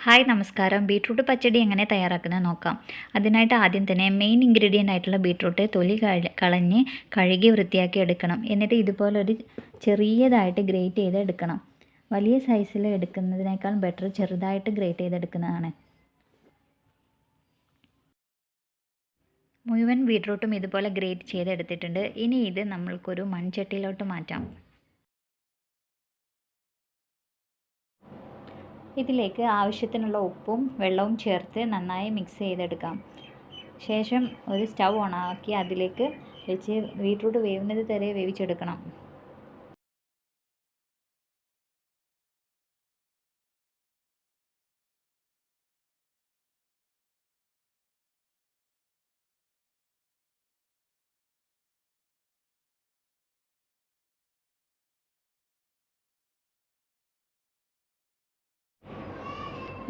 Hi നമസ്കാരം. Beetroot പച്ചടി എങ്ങനെ തയ്യാറാക്കുന്നത് നോക്കാം. അതിനായിട്ട് ആദ്യം തന്നെ മെയിൻ ഇൻഗ്രീഡിയൻ്റ് ആയിട്ടുള്ള ബീട്രൂട്ട് തൊലി കളഞ്ഞ് കഴുകി വൃത്തിയാക്കി എടുക്കണം. എന്നിട്ട് ഇതുപോലൊരു ചെറിയതായിട്ട് ഗ്രേറ്റ് ചെയ്ത് എടുക്കണം. വലിയ സൈസിൽ എടുക്കുന്നതിനേക്കാൾ ബെറ്റർ ചെറുതായിട്ട് ഗ്രേറ്റ് ചെയ്തെടുക്കുന്നതാണ്. മുഴുവൻ ബീട്രൂട്ടും ഇതുപോലെ ഗ്രേറ്റ് ചെയ്തെടുത്തിട്ടുണ്ട്. ഇനി ഇത് നമ്മൾക്കൊരു മൺചട്ടിയിലോട്ട് മാറ്റാം. ഇതിലേക്ക് ആവശ്യത്തിനുള്ള ഉപ്പും വെള്ളവും ചേർത്ത് നന്നായി മിക്സ് ചെയ്തെടുക്കാം. ശേഷം ഒരു സ്റ്റൗ ഓണാക്കി അതിലേക്ക് വെച്ച് ബീട്രൂട്ട് വേവുന്നത് വരെ വേവിച്ചെടുക്കണം.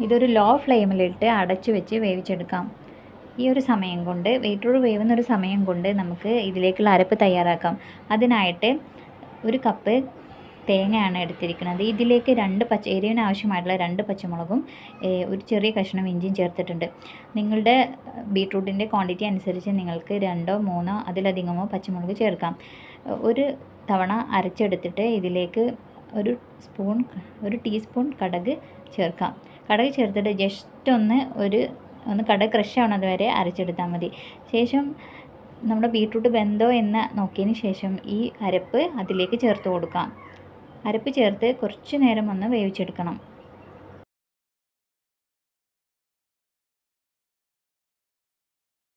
ഇതൊരു ലോ ഫ്ലെയിമിലിട്ട് അടച്ചു വെച്ച് വേവിച്ചെടുക്കാം. ഈ ഒരു സമയം കൊണ്ട് ബീട്രൂട്ട് വേവുന്നൊരു സമയം കൊണ്ട് നമുക്ക് ഇതിലേക്കുള്ള അരപ്പ് തയ്യാറാക്കാം. അതിനായിട്ട് ഒരു കപ്പ് തേങ്ങയാണ് എടുത്തിരിക്കുന്നത്. ഇതിലേക്ക് എരിവിന് ആവശ്യമായിട്ടുള്ള 2 പച്ചമുളകും ഒരു ചെറിയ കഷ്ണം ഇഞ്ചിയും ചേർത്തിട്ടുണ്ട്. നിങ്ങളുടെ ബീട്രൂട്ടിൻ്റെ ക്വാണ്ടിറ്റി അനുസരിച്ച് നിങ്ങൾക്ക് 2 3 അതിലധികമോ പച്ചമുളക് ചേർക്കാം. ഒരു തവണ അരച്ചെടുത്തിട്ട് ഇതിലേക്ക് ഒരു ടീസ്പൂൺ കടുക് ചേർക്കാം. കടുക് ചേർത്തിട്ട് ജസ്റ്റ് ഒന്ന് കടുക് ക്രഷ് ആവുന്നത് വരെ അരച്ചെടുത്താൽ മതി. ശേഷം നമ്മുടെ ബീട്രൂട്ട് വെന്തോ എന്ന് നോക്കിയതിന് ശേഷം ഈ അരപ്പ് അതിലേക്ക് ചേർത്ത് കൊടുക്കാം. അരപ്പ് ചേർത്ത് കുറച്ച് നേരം ഒന്ന് വേവിച്ചെടുക്കണം.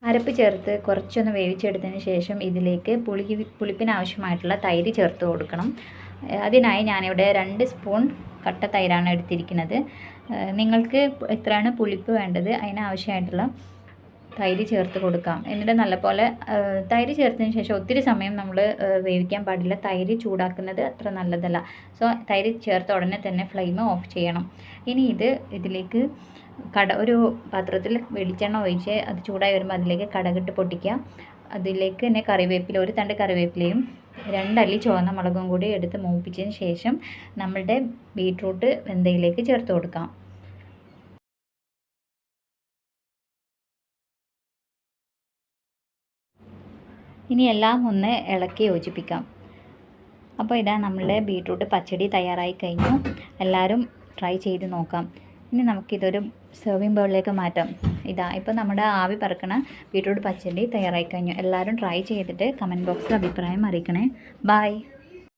അരപ്പ് ചേർത്ത് കുറച്ചൊന്ന് വേവിച്ചെടുത്തതിന് ശേഷം ഇതിലേക്ക് പുളിപ്പിനാവശ്യമായിട്ടുള്ള തൈര് ചേർത്ത് കൊടുക്കണം. അതിനായി ഞാനിവിടെ 2 സ്പൂൺ കട്ട തൈരാണ് എടുത്തിരിക്കുന്നത്. നിങ്ങൾക്ക് എത്രയാണ് പുളിപ്പ് വേണ്ടത് അതിനാവശ്യമായിട്ടുള്ള തൈര് ചേർത്ത് കൊടുക്കാം. എന്നിട്ട് നല്ലപോലെ തൈര് ചേർത്തതിന് ശേഷം ഒത്തിരി സമയം നമ്മൾ വേവിക്കാൻ പാടില്ല. തൈര് ചൂടാക്കുന്നത് അത്ര നല്ലതല്ല. സോ തൈര് ചേർത്ത ഉടനെ തന്നെ ഫ്ലെയിം ഓഫ് ചെയ്യണം. ഇനി ഇതിലേക്ക് ഒരു പാത്രത്തിൽ വെളിച്ചെണ്ണ ഒഴിച്ച് അത് ചൂടായി വരുമ്പോൾ അതിലേക്ക് കടുകിട്ട് പൊട്ടിക്കുക. അതിലേക്ക് തന്നെ ഒരു തണ്ട് കറിവേപ്പിലയും 2 അല്ലി ചുവന്ന മുളകും കൂടി എടുത്ത് മൂപ്പിച്ചതിന് ശേഷം നമ്മളുടെ ബീട്രൂട്ട് വെന്തയിലേക്ക് ചേർത്ത് കൊടുക്കാം. ഇനി എല്ലാം ഒന്ന് ഇളക്കി യോജിപ്പിക്കാം. അപ്പോൾ ഇതാ നമ്മളുടെ ബീട്രൂട്ട് പച്ചടി തയ്യാറായി കഴിഞ്ഞു. എല്ലാവരും ട്രൈ ചെയ്ത് നോക്കാം. ഇനി നമുക്കിതൊരു സെർവിങ് ബൗളിലേക്ക് മാറ്റാം. ഇപ്പോൾ നമ്മുടെ ആവി പറക്കണ ബീട്രൂട്ട് പച്ചടി തയ്യാറായി കഴിഞ്ഞു. എല്ലാവരും ട്രൈ ചെയ്തിട്ട് കമൻറ്റ് ബോക്സിൽ അഭിപ്രായം അറിയിക്കണേ. ബൈ.